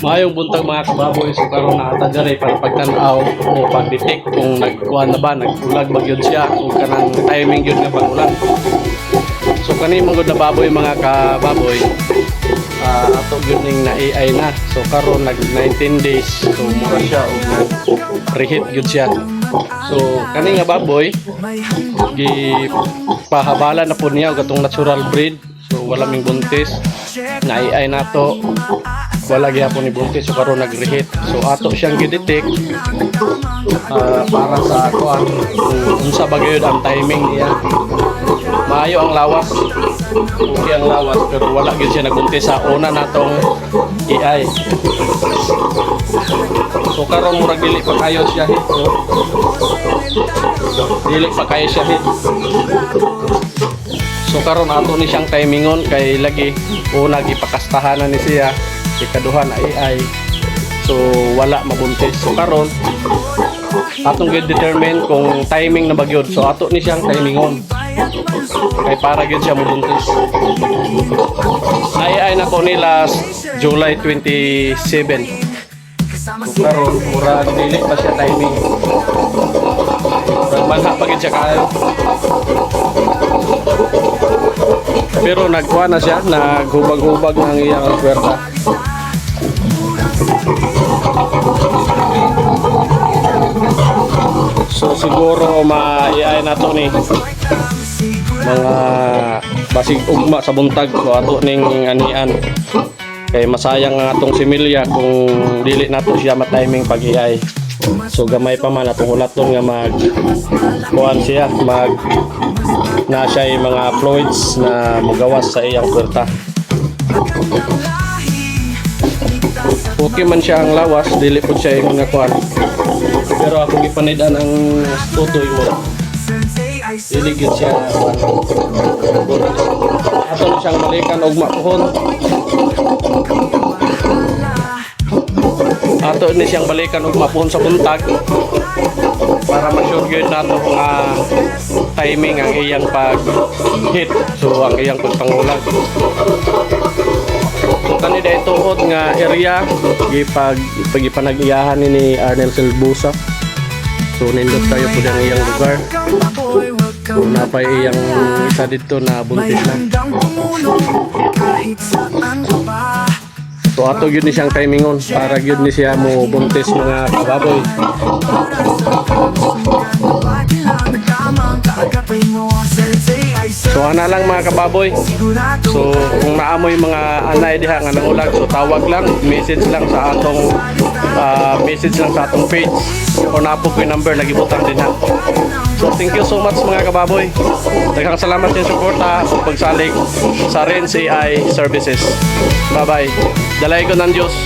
Maayong buntag mga kababoy, so karon na ata diri para pagtan-aw o pag-detect kung nagkuha na ba, nagkulag ba gyud siya o kanang timing gyud nga pag-ulan. So kani mong na baboy mga kababoy, ato gyud ning na AI na. So karon nag 19 days, so mura siya o reheat gyud siya. So kani nga baboy gi pahabala na po niya og atong natural breed. So wala ming buntis na AI nato, wala gyapon ni buntis, so karon nag-reheat. So ato siyang gi-detect para sa kuan kung unsa ba gyud ang timing niya. Maayo ang lawas, okay ang lawas, pero wala gyud siya nagbuntis sa una natong AI. So karon murag dili pa kayo siya hit, no? Dili pa kayo siya hit. So karon ato ni siyang timingon kay lagi una gipakastahan na ni siya, ikaduha na AI. So wala mabuntis. So karon atong gid-determine kung timing na ba gyud. So ato ni siyang timingon kay para gyud siya mabuntis. AI na ko ni last July 27. So karon mura dili pa siya timing. Malha pa gyud siya kayo. Pero nagkuha na siya, naghubag-hubag ng iyang kwerta. So siguro ma-AI na to ni mga basig ugma sa buntag so ato ning anian. Kay masayang nga atong similya kung dili nato siya ma-timing pag AI. So gamay pa man atong hulaton nga mag kuan siya, mag na siya yung mga fluids na magawas sa iyang kwerta. Okay man siya ang lawas, dili po siya yung nakuan. Pero ako ipanidan ang tutoy mo. Dili gid siya ato na siyang balikan og mapuhon. Ato ni siyang balikan og mapuhon sa buntag para ma-sure gyud nato nga timing ang iyang pag-hit, so ang iyang pagpangulag. So kanina ituod nga area gipanag-iyahan ni Arnel Silbusa. So nindot tayo po ang iyang lugar. So napay iyang isa dito na buntis na. So ato gyud ni siyang timingon para gyud ni siya mo buntis mga kababoy. So ana lang mga kababoy. So kung naamoy mga anay diha nga nangulag, so tawag lang, message lang sa atong page o napo ko yung number lagi butang din ha. So thank you so much mga kababoy. Daghang salamat sa suporta ug pagsalig sa Renz AI Services. Bye bye. Dalay ko ng Diyos.